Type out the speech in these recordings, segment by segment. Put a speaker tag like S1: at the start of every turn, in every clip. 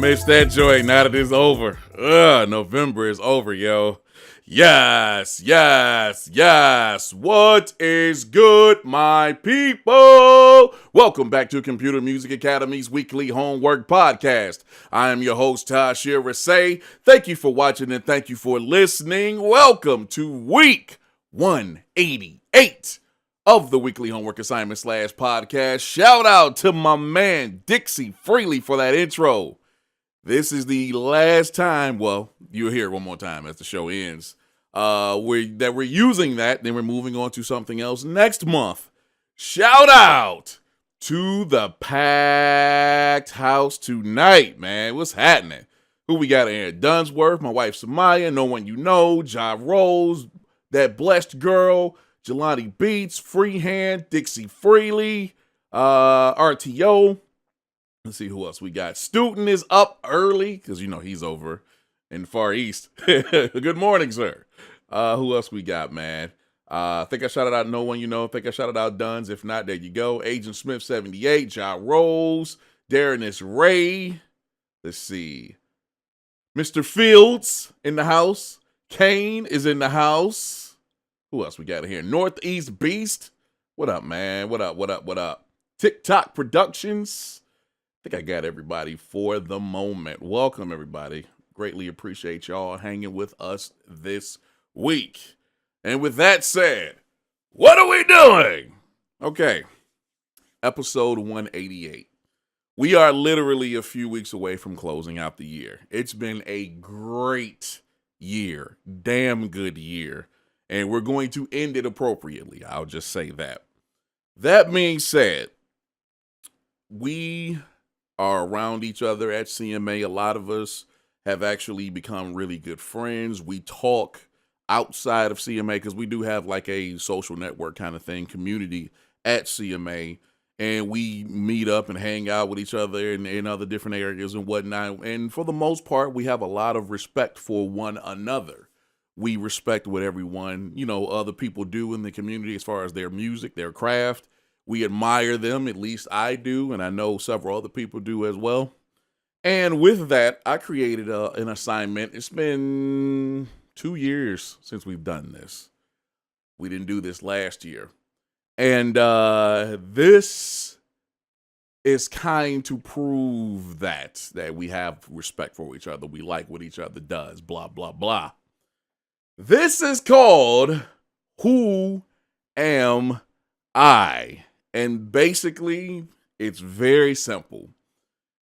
S1: missed that joint. Now that it's over. November is over, yo. Yes. What is good, my people? Welcome back to Computer Music Academy's weekly homework podcast. I am your host, Tasherre Risay. Thank you for watching and thank you for listening. Welcome to week 188 of the weekly homework assignment / podcast. Shout out to my man, Dixie Freely, for that intro. This is the last time, well, you'll hear it one more time as the show ends, we're using that, then we're moving on to something else next month. Shout out to the packed house tonight, man. What's happening? Who we got in here? Dunsworth, my wife Samaya, No One You Know, Ja Rose, That Blessed Girl, Gelati Beats, Freehand, Dixie Freely, RTO. Let's see who else we got. Student is up early because, you know, he's over in the Far East. Good morning, sir. Who else we got, man? I think I shouted out No One You Know. I think I shouted out Duns. If not, there you go. Agent Smith 78, Ja Rose, Darren is Ray. Let's see. Mr. Fields in the house. Kane is in the house. Who else we got in here? Northeast Beast. What up, man? What up? TikTok Productions. I think I got everybody for the moment. Welcome, everybody. Greatly appreciate y'all hanging with us this week. And with that said, what are we doing? Okay, episode 188. We are literally a few weeks away from closing out the year. It's been a great year, damn good year, and we're going to end it appropriately. I'll just say that. That being said, we are around each other at CMA. A lot of us have actually become really good friends. We talk outside of CMA because we do have like a social network kind of thing, community at CMA, and we meet up and hang out with each other in other different areas and whatnot. And for the most part, we have a lot of respect for one another. We respect what everyone, other people do in the community as far as their music, their craft. We admire them, at least I do, and I know several other people do as well. And with that, I created an assignment. It's been 2 years since we've done this. We didn't do this last year. And this is kind to prove that we have respect for each other. We like what each other does, blah, blah, blah. This is called Who Am I? And basically, it's very simple.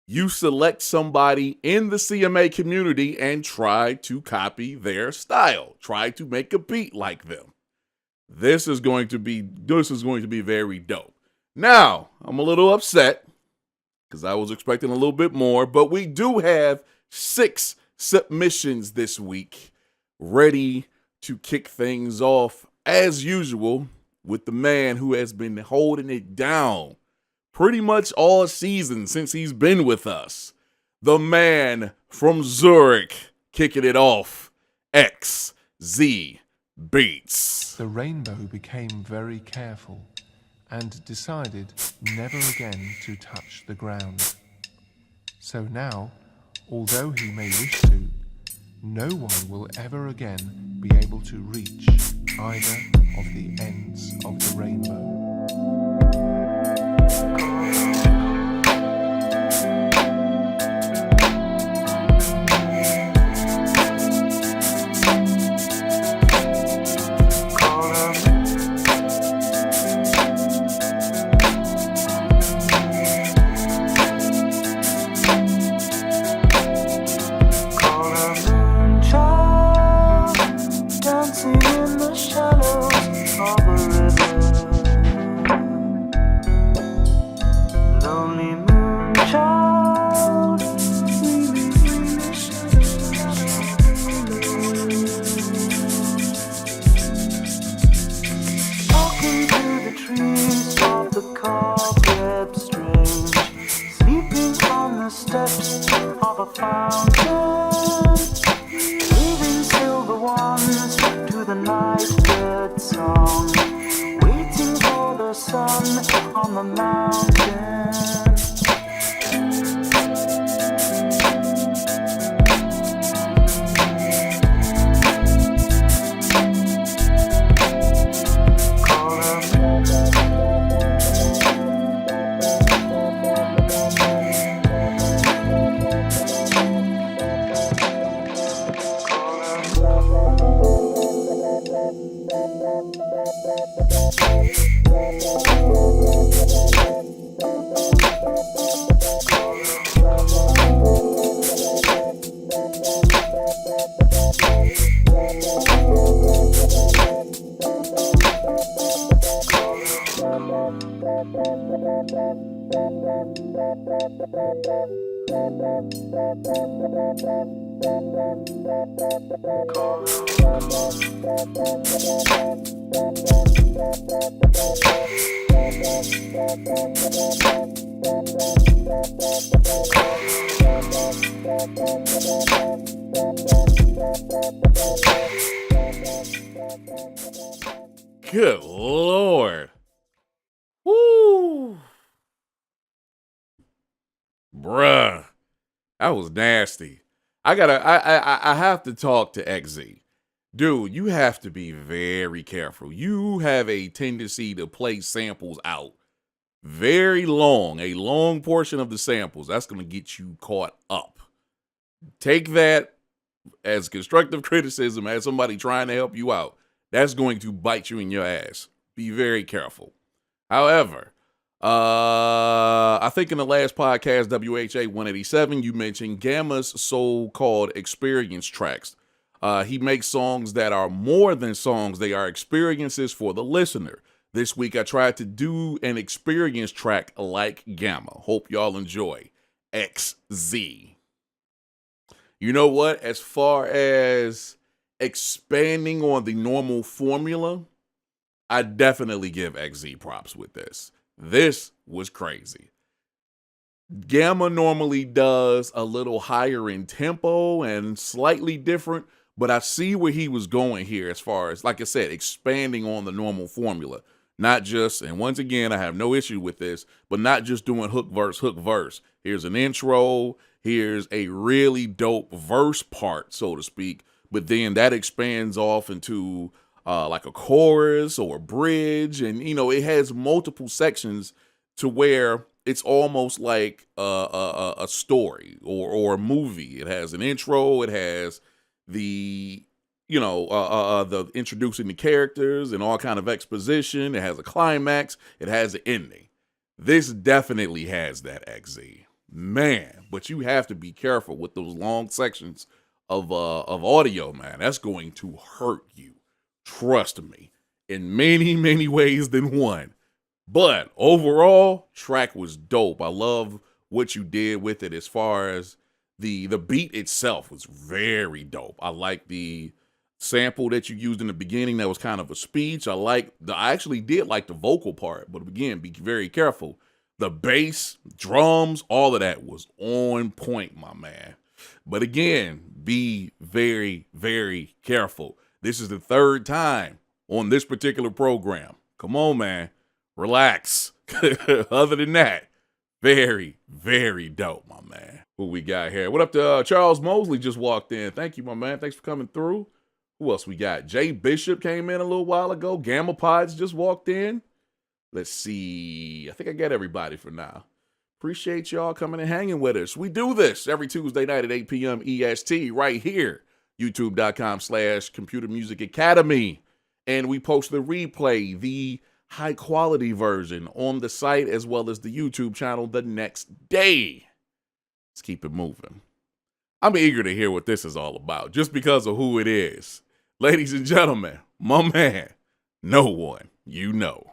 S1: You select somebody in the CMA community and try to copy their style. Try to make a beat like them. This is going to be very dope. Now, I'm a little upset because I was expecting a little bit more, but we do have 6 submissions this week ready to kick things off as usual with the man who has been holding it down pretty much all season since he's been with us. The man from Zurich, kicking it off, XZ Beats.
S2: The rainbow became very careful and decided never again to touch the ground. So now, although he may wish to, no one will ever again be able to reach either of the ends of the rainbow.
S1: Good Lord. Woo. Bruh. That was nasty. I have to talk to XZ. Dude, you have to be very careful. You have a tendency to play samples out very long, a long portion of the samples. That's going to get you caught up. Take that as constructive criticism, as somebody trying to help you out. That's going to bite you in your ass. Be very careful. However, I think in the last podcast, WHA 187, you mentioned Gamma's so-called experience tracks. He makes songs that are more than songs. They are experiences for the listener. This week, I tried to do an experience track like Gamma. Hope y'all enjoy. XZ. You know what? As far as expanding on the normal formula, I definitely give XZ props with this. This was crazy. Gamma normally does a little higher in tempo and slightly different, but I see where he was going here as far as, like I said, expanding on the normal formula. Not just, and once again, I have no issue with this, but not just doing hook, verse. Here's an intro. Here's a really dope verse part, so to speak. But then that expands off into like a chorus or a bridge. And, you know, it has multiple sections to where it's almost like a story or a movie. It has an intro. It has the, you know, the introducing the characters and all kind of exposition. It has a climax. It has an ending. This definitely has that, XZ. Man, but you have to be careful with those long sections of audio, man. That's going to hurt you. Trust me, in many, many ways than one. But overall, track was dope. I love what you did with it as far as the beat itself was very dope. I like the sample that you used in the beginning that was kind of a speech. I actually did like the vocal part, but again, be very careful. The bass, drums, all of that was on point, my man. But again, be very, very careful. This is the third time on this particular program. Come on, man. Relax. Other than that, very, very dope, my man. Who we got here? What up to Charles Mosley just walked in. Thank you, my man. Thanks for coming through. Who else we got? Jay Bishop came in a little while ago. Gamma Pods just walked in. Let's see. I think I got everybody for now. Appreciate y'all coming and hanging with us. We do this every Tuesday night at 8 p.m. EST right here. YouTube.com/Computer Music Academy. And we post the replay, the high quality version on the site as well as the YouTube channel the next day. Let's keep it moving. I'm eager to hear what this is all about just because of who it is. Ladies and gentlemen, my man, no one you know.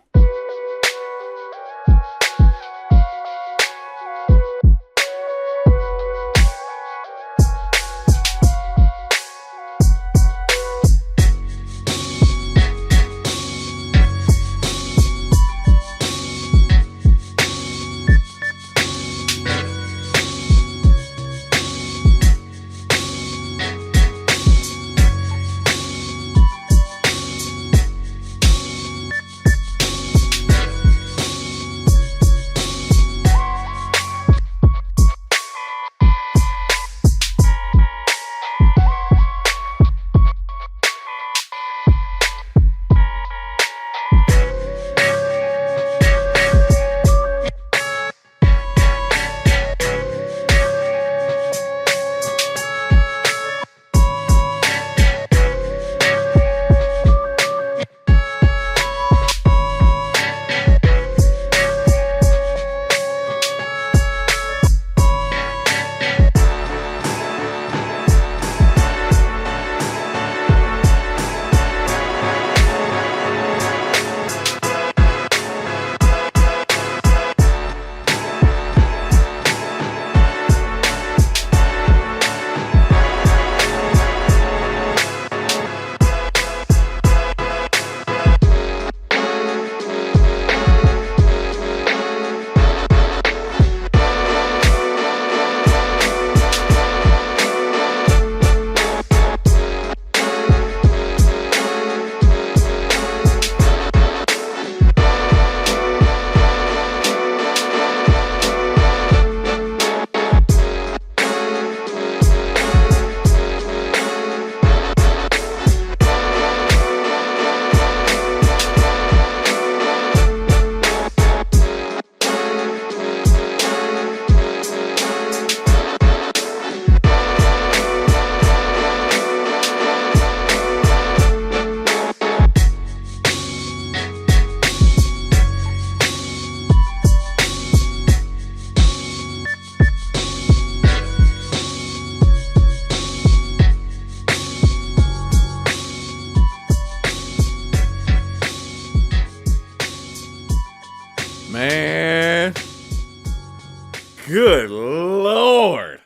S1: Good Lord.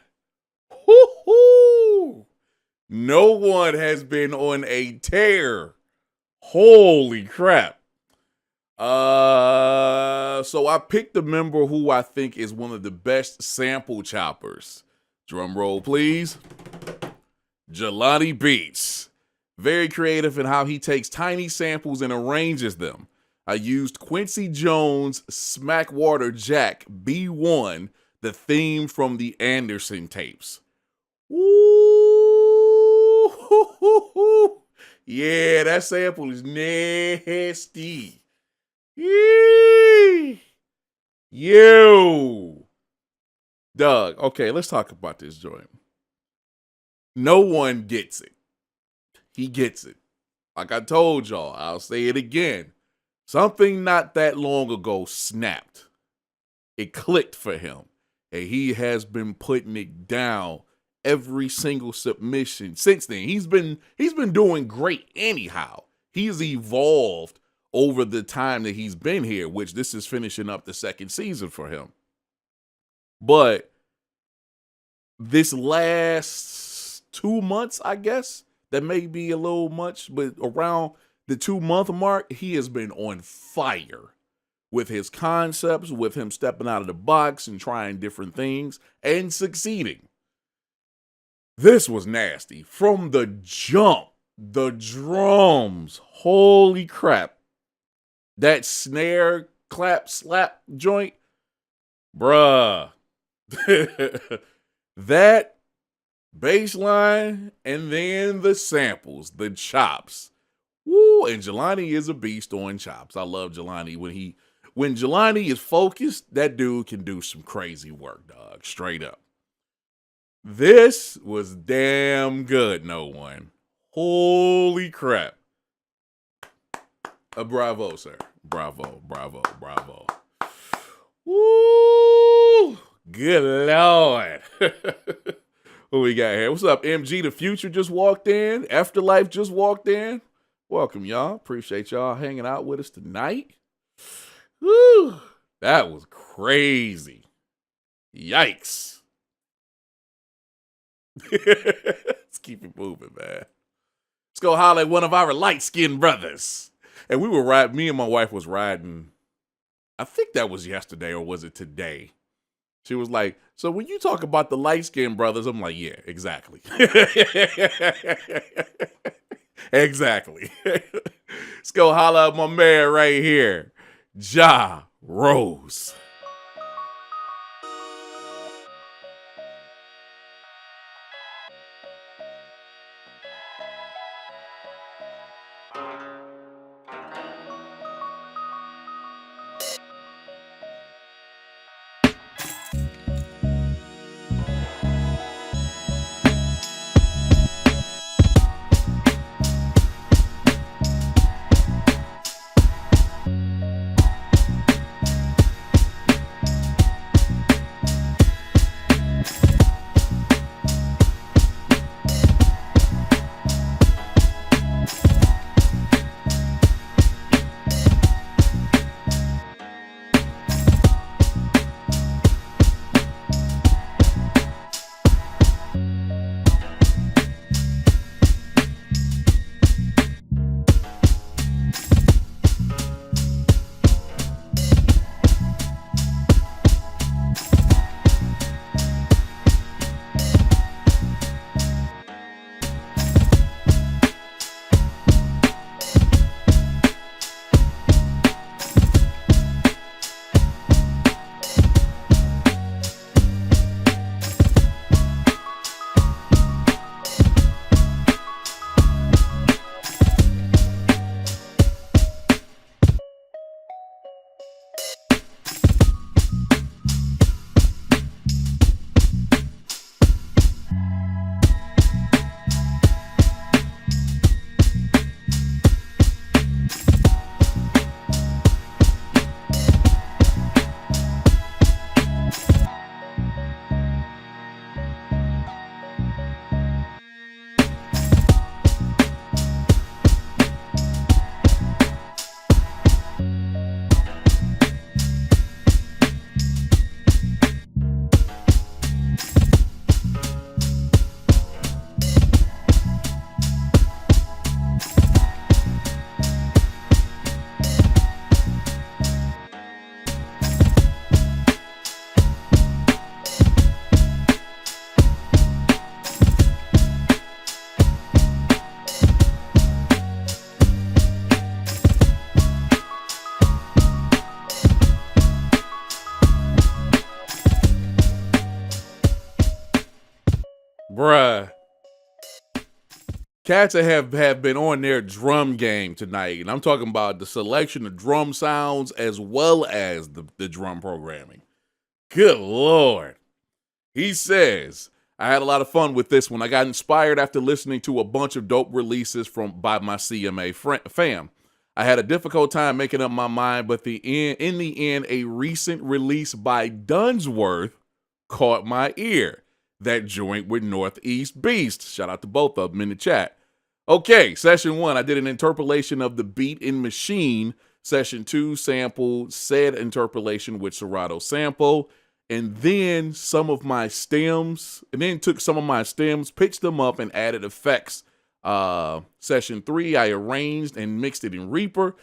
S1: Woo-hoo. No one has been on a tear. Holy crap. So I picked a member who I think is one of the best sample choppers. Drum roll, please. Gelati Beats. Very creative in how he takes tiny samples and arranges them. I used Quincy Jones' Smackwater Jack B1, the theme from the Anderson tapes. Woo! Yeah, that sample is nasty. Yee! Yo! Doug, okay, let's talk about this joint. No one gets it. He gets it. Like I told y'all, I'll say it again. Something not that long ago snapped. It clicked for him. And he has been putting it down every single submission since then. He's been doing great anyhow. He's evolved over the time that he's been here, which this is finishing up the second season for him. But this last 2 months, I guess, that may be a little much, but around the 2-month mark, he has been on fire with his concepts, with him stepping out of the box and trying different things and succeeding. This was nasty. From the jump, the drums, holy crap. That snare, clap, slap joint, bruh. That bass line and then the samples, the chops. Woo, and Gelati is a beast on chops. I love Gelati. When Gelati is focused, that dude can do some crazy work, dog. Straight up. This was damn good, no one. Holy crap. Bravo, sir. Bravo. Woo! Good Lord. What we got here? What's up, MG? The Future just walked in. Afterlife just walked in. Welcome, y'all. Appreciate y'all hanging out with us tonight. Woo! That was crazy. Yikes. Let's keep it moving, man. Let's go holler at one of our light-skinned brothers. And me and my wife was riding, I think that was yesterday or was it today? She was like, so when you talk about the light-skinned brothers, I'm like, yeah, exactly. Exactly. Let's go holler at my man right here, Ja Rose. Cats have been on their drum game tonight, and I'm talking about the selection of drum sounds as well as the drum programming. Good Lord. He says, I had a lot of fun with this one. I got inspired after listening to a bunch of dope releases by my CMA fam. I had a difficult time making up my mind, but in the end, a recent release by Dunsworth caught my ear. That joint with Northeast Beast. Shout out to both of them in the chat. Okay, session 1, I did an interpolation of the beat in Machine. Session 2 sampled said interpolation with Serato sample. And then took some of my stems, pitched them up, and added effects. Session 3, I arranged and mixed it in Reaper.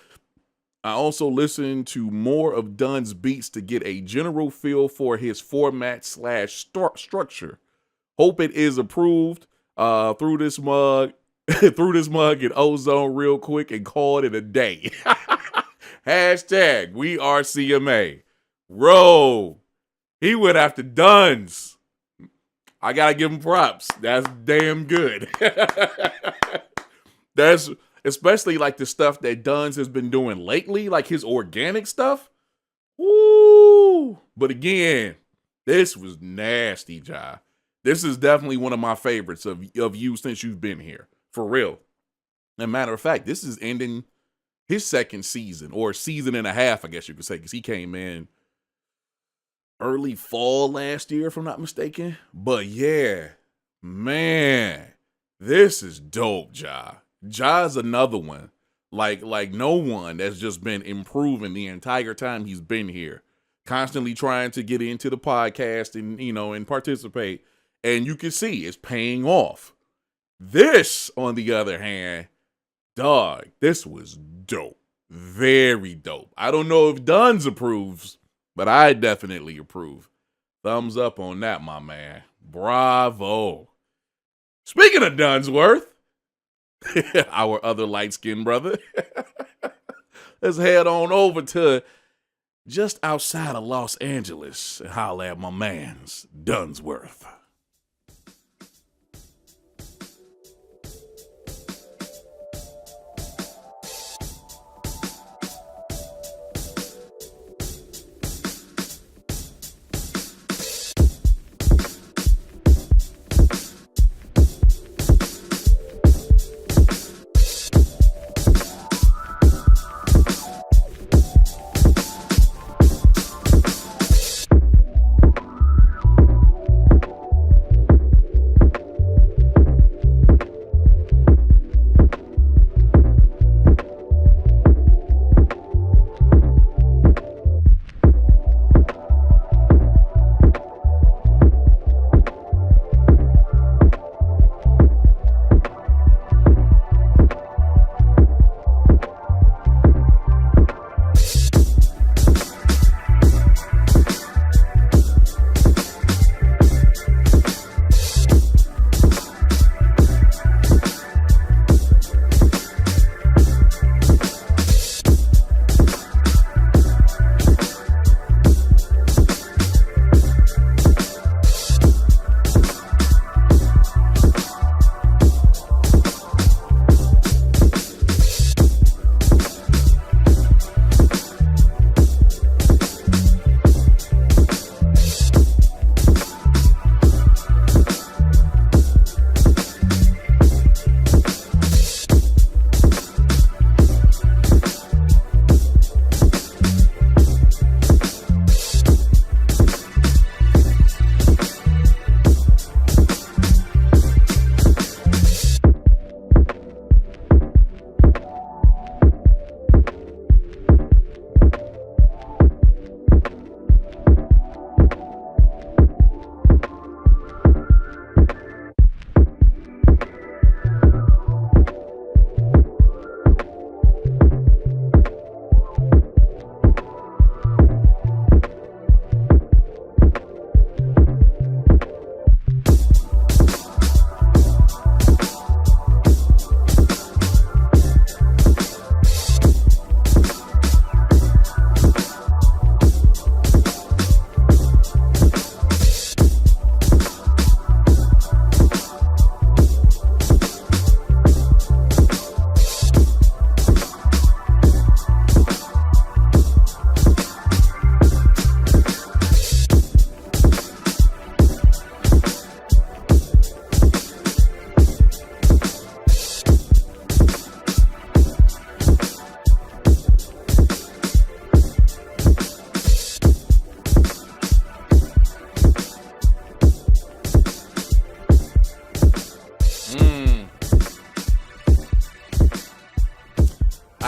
S1: I also listened to more of Dunn's beats to get a general feel for his format/structure. Hope it is approved. Through this mug in ozone real quick and called it a day. Hashtag we are CMA. Bro, he went after Duns. I gotta give him props. That's damn good. That's especially like the stuff that Duns has been doing lately, like his organic stuff. Woo! But again, this was nasty, Ja. This is definitely one of my favorites of you since you've been here. For real. As a matter of fact, this is ending his second season, or season and a half, I guess you could say, because he came in early fall last year, if I'm not mistaken. But yeah, man, this is dope, Ja. Ja's another one. Like no one that's just been improving the entire time he's been here. Constantly trying to get into the podcast and, and participate. And you can see it's paying off. This, on the other hand, dog, this was dope. Very dope. I don't know if Duns approves, but I definitely approve. Thumbs up on that, my man. Bravo. Speaking of Dunsworth, our other light-skinned brother, let's head on over to just outside of Los Angeles and holler at my man's Dunsworth.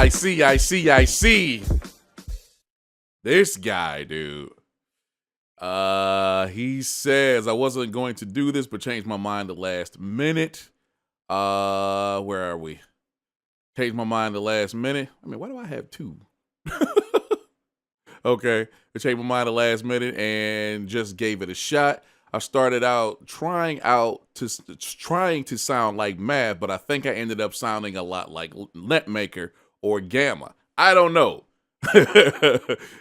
S1: I see. This guy, dude. He says I wasn't going to do this, but changed my mind the last minute. Where are we? Changed my mind the last minute. I mean, why do I have two? Okay, I changed my mind the last minute and just gave it a shot. I started out trying to sound like Mav, but I think I ended up sounding a lot like Netmaker or Gamma. I don't know.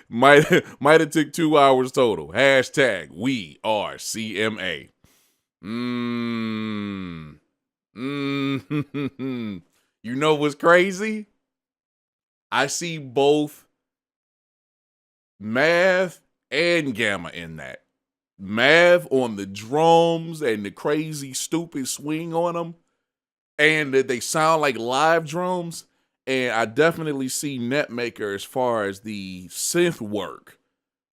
S1: might have took 2 hours total. Hashtag we are CMA. You know what's crazy? I see both Mav and Gamma in that. Mav on the drums and the crazy stupid swing on them, and that they sound like live drums. And I definitely see Netmaker as far as the synth work,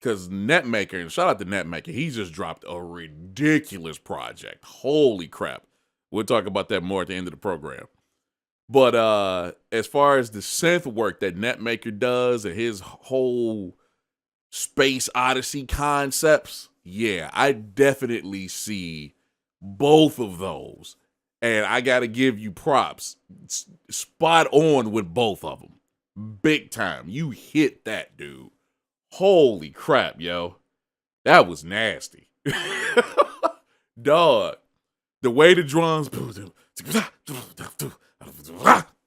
S1: because Netmaker, and shout out to Netmaker, he just dropped a ridiculous project. Holy crap. We'll talk about that more at the end of the program. But as far as the synth work that Netmaker does and his whole Space Odyssey concepts, yeah, I definitely see both of those. And I got to give you props. Spot on with both of them. Big time. You hit that, dude. Holy crap, yo. That was nasty. Dog. The way the drums...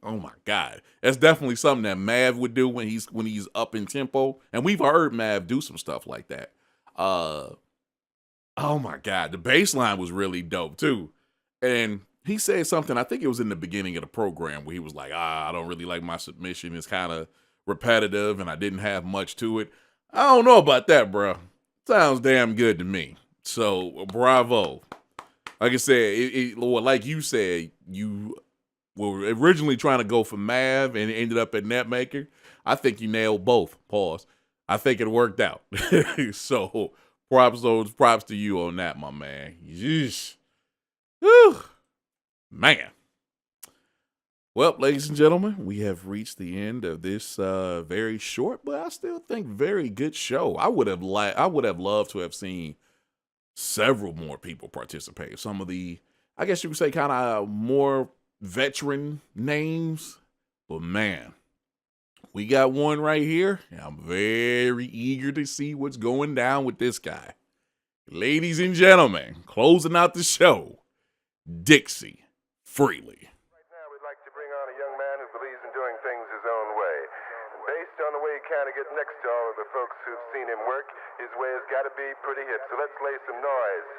S1: Oh my God. That's definitely something that Mav would do when he's up in tempo. And we've heard Mav do some stuff like that. Oh my God. The bass line was really dope too. And he said something, I think it was in the beginning of the program, where he was like, I don't really like my submission. It's kind of repetitive and I didn't have much to it. I don't know about that, bro. Sounds damn good to me. So bravo. Like I said, like you said, you were originally trying to go for Mav and ended up at Netmaker. I think you nailed both. Pause. I think it worked out. So props to you on that, my man. Yeesh. Whew. Man. Well, ladies and gentlemen, we have reached the end of this very short, but I still think very good show. I would have loved to have seen several more people participate. Some of the, I guess you could say, kind of more veteran names. But man, we got one right here. And I'm very eager to see what's going down with this guy. Ladies and gentlemen, closing out the show, Dixie Freely.
S3: Right now, we'd like to bring on a young man who believes in doing things his own way. Based on the way he kind of gets next to all of the folks who've seen him work, his way has got to be pretty hip. So let's lay some noise.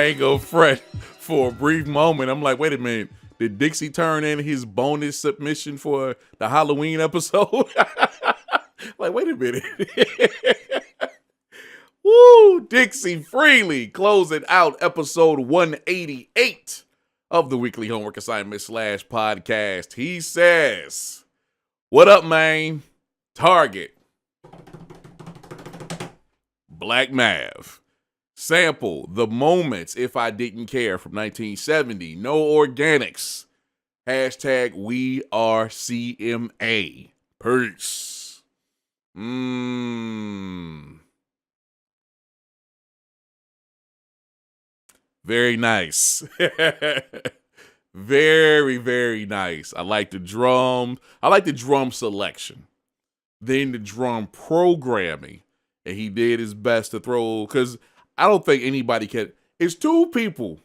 S1: ain't gonna fret for a brief moment. I'm like, wait a minute. Did Dixie turn in his bonus submission for the Halloween episode? Like, wait a minute. Woo! Dixie Freely closing out episode 188 of the weekly homework assignment / podcast. He says, what up, man? Target. Black Mav. Sample The Moments If I Didn't Care from 1970. No organics. Hashtag we are CMA. Peace. Very nice. Very, very nice. I like the drum. I like the drum selection. Then the drum programming. And he did his best to throw, because I don't think anybody can. It's two people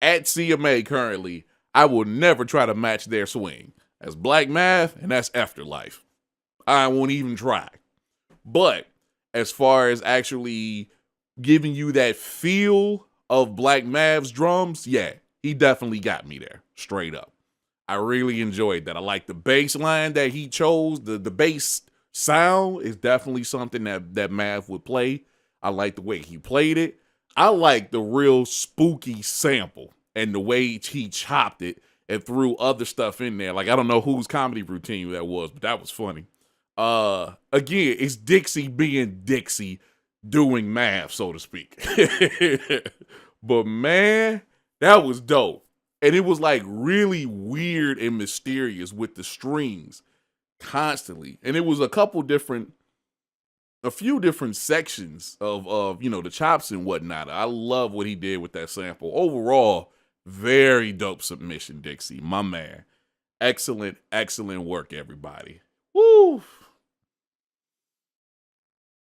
S1: at CMA currently. I will never try to match their swing. That's Black Math and that's Afterlife. I won't even try. But as far as actually giving you that feel of Black Mav's drums, yeah, he definitely got me there, straight up. I really enjoyed that. I like the bass line that he chose. The bass sound is definitely something that Mav would play. I like the way he played it. I like the real spooky sample and the way he chopped it and threw other stuff in there. Like, I don't know whose comedy routine that was, but that was funny. Again, it's Dixie being Dixie doing Mav, so to speak. But man, that was dope. And it was like really weird and mysterious with the strings constantly. And it was a few different sections of the chops and whatnot. I love what he did with that sample. Overall, very dope submission, Dixie, my man. Excellent, excellent work, everybody. Woo!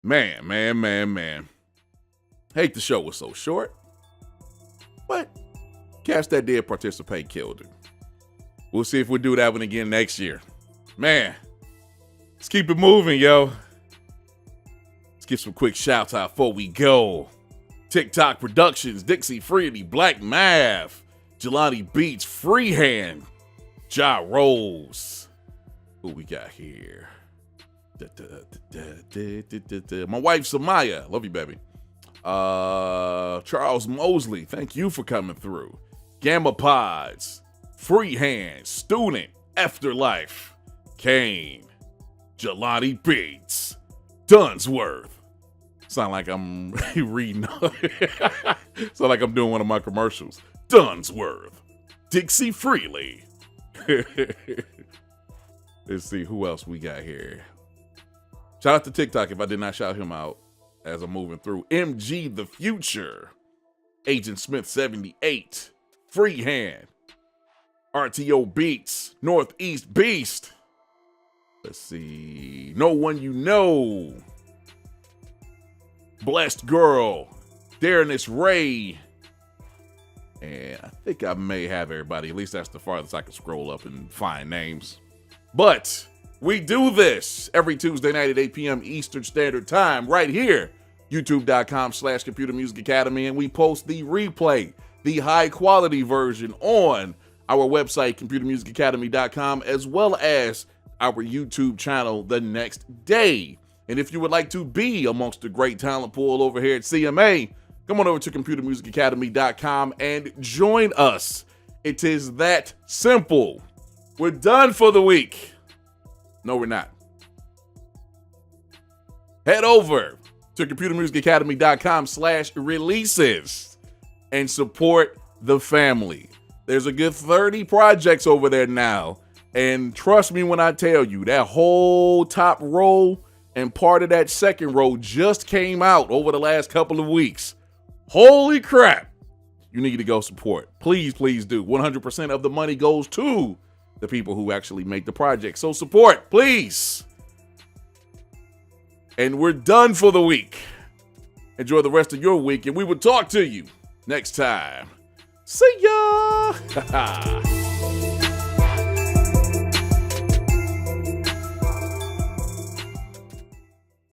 S1: Man. Hate the show was so short, but cats that did participate killed it. We'll see if we'll do that one again next year. Man, let's keep it moving, yo. Let's get some quick shouts out before we go. TikTok Productions, Dixie Freely, Black Mav, Gelati Beats, Freehand, Ja Rose. Who we got here? My wife Samaya, love you, baby. Charles Mosley, thank you for coming through. Gamma Pods, Freehand, Student, Afterlife, Kane, Gelati Beats, Dunsworth. Sound like I'm reading. Sound like I'm doing one of my commercials. Dunsworth, Dixie Freely. Let's see who else we got here. Shout out to TikTok if I did not shout him out as I'm moving through. MG The Future, Agent Smith 78, Freehand, RTO Beats, Northeast Beast. Let's see. No One You Know, Blessed Girl, Darrenus Ray. And I think I may have everybody. At least that's the farthest I can scroll up and find names. But we do this every Tuesday night at 8 p.m. Eastern Standard Time right here, youtube.com/Computer Music Academy. And we post the replay, the high quality version on our website, computermusicacademy.com, as well as our YouTube channel the next day. And if you would like to be amongst the great talent pool over here at CMA, come on over to computermusicacademy.com and join us. It is that simple. We're done for the week. No, we're not. Head over to computermusicacademy.com/releases and support the family. There's a good 30 projects over there now. And trust me when I tell you, that whole top row and part of that second row just came out over the last couple of weeks. Holy crap. You need to go support. Please, please do. 100% of the money goes to the people who actually make the project. So support, please. And we're done for the week. Enjoy the rest of your week, and we will talk to you next time. See ya!